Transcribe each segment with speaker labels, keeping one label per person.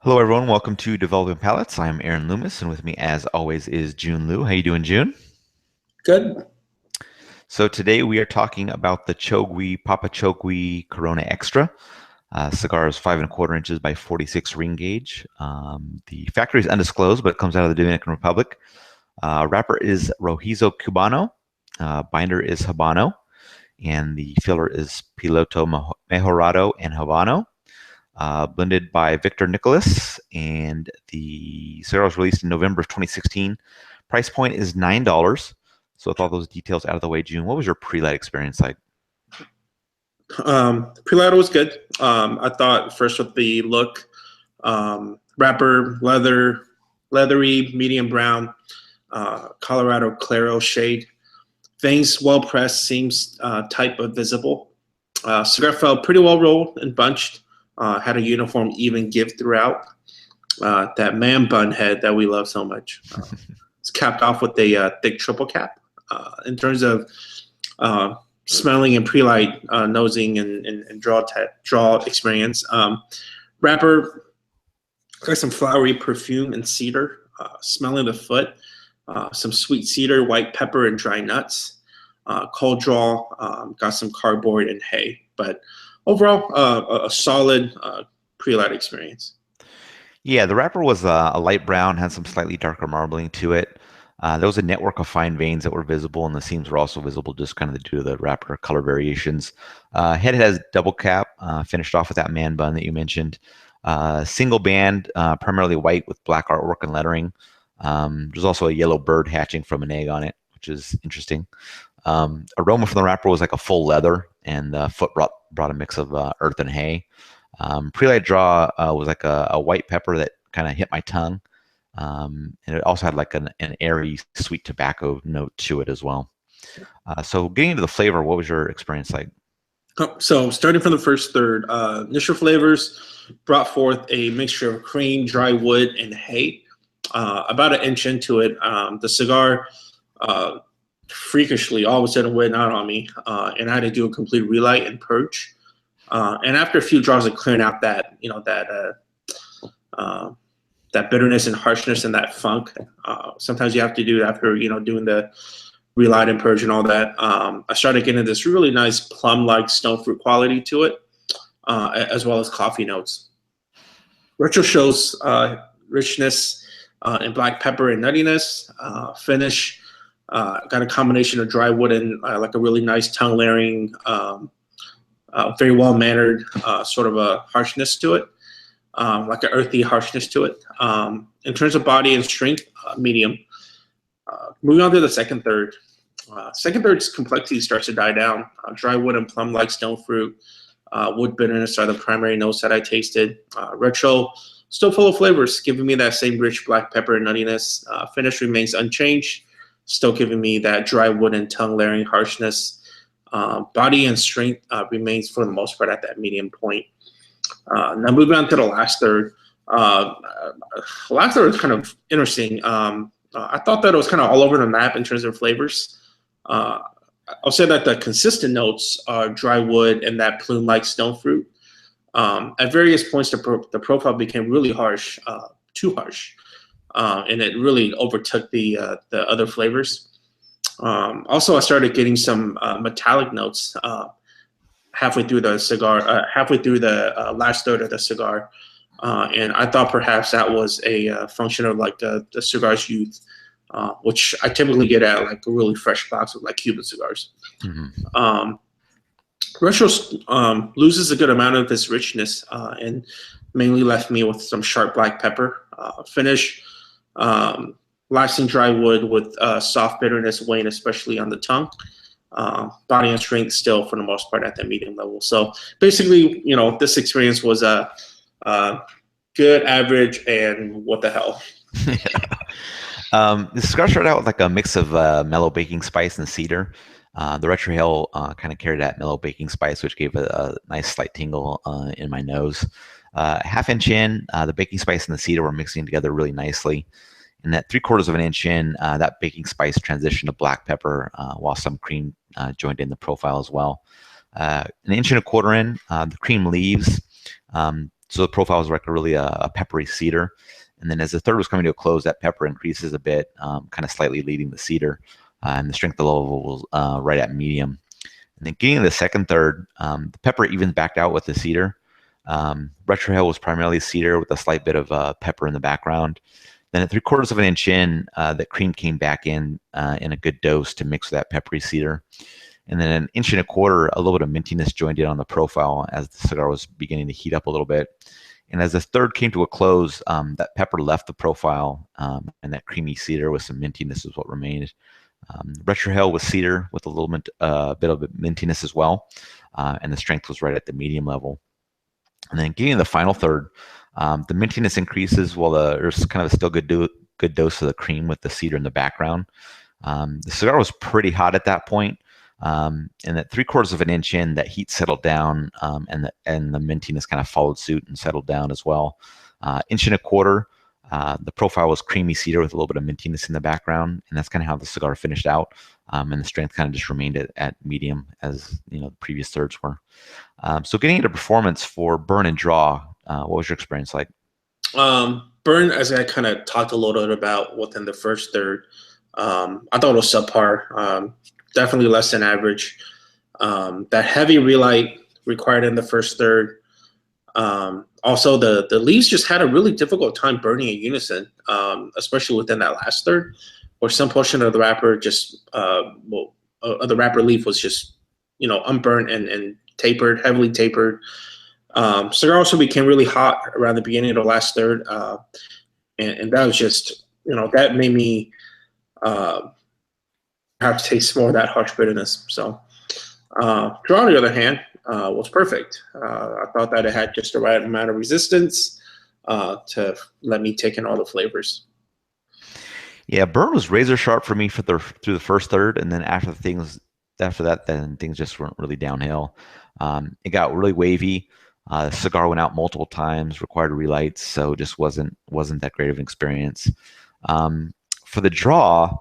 Speaker 1: Hello, everyone. Welcome to Developing Palates. I'm Aaron Loomis, and with me, as always, is June Liu. How you doing, June?
Speaker 2: Good.
Speaker 1: So today we are talking about the Chogüí Papa Chogüí Corona Extra. Cigar is 5¼ inches by 46 ring gauge. The factory is undisclosed, but it comes out of the Dominican Republic. Wrapper is Rojizo Cubano. Binder is Habano, and the filler is Piloto Mejorado and Habano. Blended by Victor Nicholas, and the cigar was released in November of 2016. Price point is $9. So with all those details out of the way, June, what was your pre-light experience like?
Speaker 2: Prelight was good. I thought first with the look, wrapper, leathery, medium brown, Colorado Claro shade. Veins well pressed, seems tight but visible. Cigar felt pretty well rolled and bunched. Had a uniform even give throughout. That man bun head that we love so much. It's capped off with a thick triple cap. In terms of smelling and pre-light nosing and draw experience. Wrapper got some flowery perfume and cedar. Smelling the foot, some sweet cedar, white pepper, and dry nuts. Cold draw, got some cardboard and hay. But overall, a solid pre-light experience.
Speaker 1: Yeah, the wrapper was a light brown, had some slightly darker marbling to it. There was a network of fine veins that were visible, and the seams were also visible just kind of due to the wrapper color variations. Head has double cap, finished off with that man bun that you mentioned. Single band, primarily white with black artwork and lettering. There's also a yellow bird hatching from an egg on it, which is interesting. Aroma from the wrapper was like a full leather, and the foot brought a mix of earth and hay. Pre-light draw was like a white pepper that kind of hit my tongue. And it also had like an airy sweet tobacco note to it as well. So getting into the flavor, what was your experience like?
Speaker 2: So starting from the first third, initial flavors brought forth a mixture of cream, dry wood, and hay. About an inch into it, the cigar freakishly all of a sudden went out on me, and I had to do a complete relight and purge. And after a few draws of clearing out that that bitterness and harshness and that funk, sometimes you have to do it after doing the relight and purge and all that. I started getting this really nice plum-like stone fruit quality to it, as well as coffee notes. Retro shows richness in black pepper and nuttiness. Finish got a combination of dry wood and like a really nice tongue layering, very well mannered sort of a harshness to it, like an earthy harshness to it. In terms of body and strength, medium. Moving on to the second third. Second third's complexity starts to die down. Dry wood and plum-like stone fruit, wood bitterness are the primary notes that I tasted. Retro, still full of flavors, giving me that same rich black pepper and nuttiness. Finish remains unchanged, still giving me that dry wood and tongue layering harshness. Body and strength remains for the most part at that medium point. Now moving on to the last third. Last third is kind of interesting. I thought that it was kind of all over the map in terms of flavors. I'll say that the consistent notes are dry wood and that plume-like stone fruit. At various points, the profile became really harsh, too harsh, and it really overtook the other flavors. Also, I started getting some metallic notes halfway through the cigar, halfway through the last third of the cigar, and I thought perhaps that was a function of like the cigar's youth, which I typically get at like a really fresh box of like Cuban cigars.
Speaker 1: Mm-hmm.
Speaker 2: Retro loses a good amount of its richness and mainly left me with some sharp black pepper. Finish, lasting dry wood with soft bitterness weighing especially on the tongue. Body and strength still for the most part at that medium level. So basically, this experience was a good, average, and what the hell.
Speaker 1: The cigar started out with like a mix of mellow baking spice and cedar. The retrohale kind of carried that mellow baking spice, which gave a nice slight tingle in my nose. Half-inch in, the baking spice and the cedar were mixing together really nicely. And that 3/4 inch in, that baking spice transitioned to black pepper, while some cream joined in the profile as well. An 1¼ inch in, the cream leaves. So the profile was like really a peppery cedar. And then as the third was coming to a close, that pepper increases a bit, kind of slightly leading the cedar. And the strength level was right at medium. And then getting to the second third, the pepper evens backed out with the cedar. Retrohale was primarily cedar with a slight bit of pepper in the background. Then at 3/4 of an inch in, that cream came back in a good dose to mix with that peppery cedar. And then 1.25 inches, a little bit of mintiness joined in on the profile as the cigar was beginning to heat up a little bit. And as the third came to a close, that pepper left the profile, and that creamy cedar with some mintiness is what remained. Retrohale was cedar with a little bit of mintiness as well, and the strength was right at the medium level. And then getting to the final third, the mintiness increases while there's kind of a still good dose of the cream with the cedar in the background. The cigar was pretty hot at that point, and at 3/4 of an inch in, that heat settled down, and the mintiness kind of followed suit and settled down as well. 1.25 inches. The profile was creamy cedar with a little bit of mintiness in the background, and that's kind of how the cigar finished out. And the strength kind of just remained at medium, as the previous thirds were. So getting into performance for burn and draw, what was your experience like?
Speaker 2: Burn, as I kind of talked a little bit about within the first third, I thought it was subpar. Definitely less than average. That heavy relight required in the first third. Also, the leaves just had a really difficult time burning in unison, especially within that last third, where some portion of the wrapper just, the wrapper leaf was just, unburnt and tapered, heavily tapered. Cigar also became really hot around the beginning of the last third, and that was just, that made me have to taste more of that harsh bitterness. So, draw, on the other hand, was perfect. I thought that it had just the right amount of resistance to let me take in all the flavors.
Speaker 1: Yeah, burn was razor sharp for me through the first third, and then after that, then things just weren't really downhill. It got really wavy. The cigar went out multiple times, required relights, so just wasn't that great of an experience. For the draw,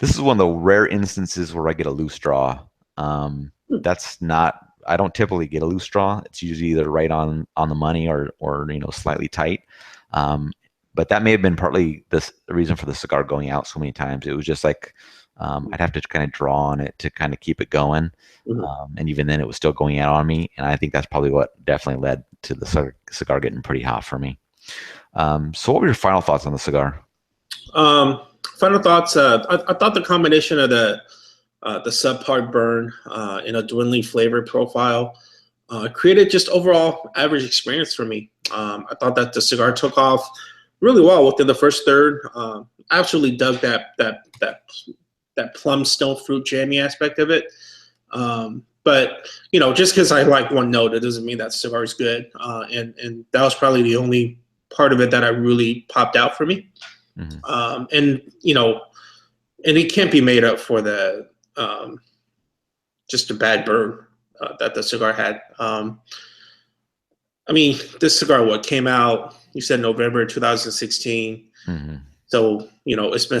Speaker 1: this is one of the rare instances where I get a loose draw. That's not. I don't typically get a loose draw. It's usually either right on the money or slightly tight. But that may have been partly the reason for the cigar going out so many times. It was just like I'd have to kind of draw on it to kind of keep it going. And even then, it was still going out on me. And I think that's probably what definitely led to the cigar getting pretty hot for me. So what were your final thoughts on the cigar?
Speaker 2: Final thoughts. I thought the combination of the subpar burn in a dwindling flavor profile created just overall average experience for me. I thought that the cigar took off really well within the first third. I absolutely dug that plum stone fruit jammy aspect of it. But just because I like one note, it doesn't mean that cigar is good. And that was probably the only part of it that I really popped out for me. And it can't be made up for the just a bad burn that the cigar had. I mean, this cigar came out, you said November 2016. So it's been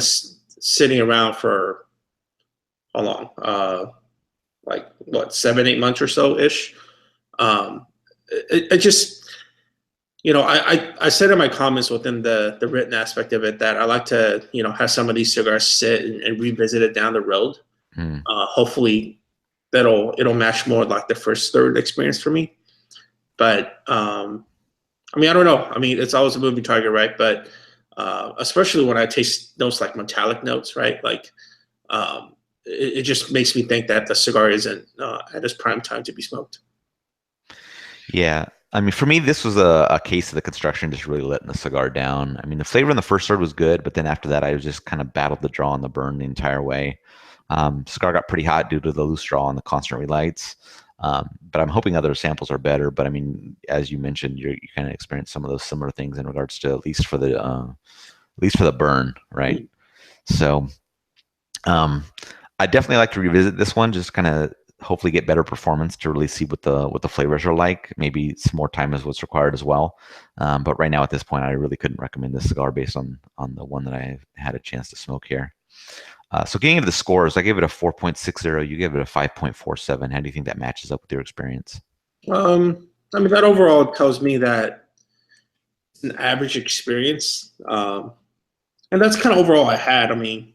Speaker 2: sitting around for how long? Like 7-8 months or so ish. It just I said in my comments within the written aspect of it that I like to have some of these cigars sit and revisit it down the road. Hopefully it'll match more like the first third experience for me. But I mean, I don't know. I mean, it's always a moving target, right? But especially when I taste notes like metallic notes, right? Like it just makes me think that the cigar isn't at its prime time to be smoked.
Speaker 1: Yeah. I mean, for me, this was a case of the construction just really letting the cigar down. I mean, the flavor in the first third was good, but then after that, I just kind of battled the draw and the burn the entire way. Cigar got pretty hot due to the loose draw and the constant relights. But I'm hoping other samples are better. But I mean, as you mentioned, you kind of experienced some of those similar things in regards to at least for the burn, right? So, I definitely like to revisit this one, just kind of hopefully get better performance to really see what the flavors are like. Maybe some more time is what's required as well. But right now at this point, I really couldn't recommend this cigar based on the one that I had a chance to smoke here. So getting into the scores, I gave it a 4.60. You gave it a 5.47. How do you think that matches up with your experience?
Speaker 2: I mean, that overall tells me that an average experience, and that's kind of overall I had. I mean,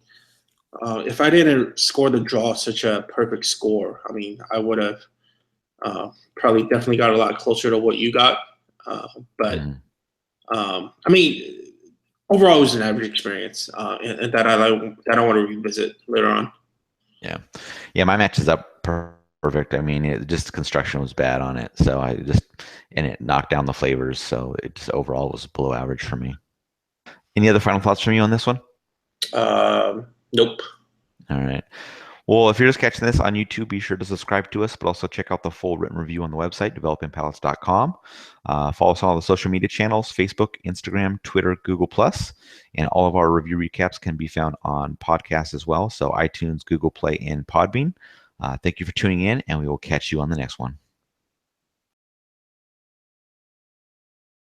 Speaker 2: if I didn't score the draw such a perfect score, I mean, I would have probably definitely got a lot closer to what you got. But
Speaker 1: Mm.
Speaker 2: I mean, overall, it was an average experience, and that I want to revisit later on.
Speaker 1: Yeah. Yeah, my match is up perfect. I mean, it just construction was bad on it. So and it knocked down the flavors. So it just overall was below average for me. Any other final thoughts from you on this one?
Speaker 2: Nope.
Speaker 1: All right. Well, if you're just catching this on YouTube, be sure to subscribe to us, but also check out the full written review on the website, developingpalates.com. Follow us on all the social media channels, Facebook, Instagram, Twitter, Google+. And all of our review recaps can be found on podcasts as well, so iTunes, Google Play, and Podbean. Thank you for tuning in, and we will catch you on the next one.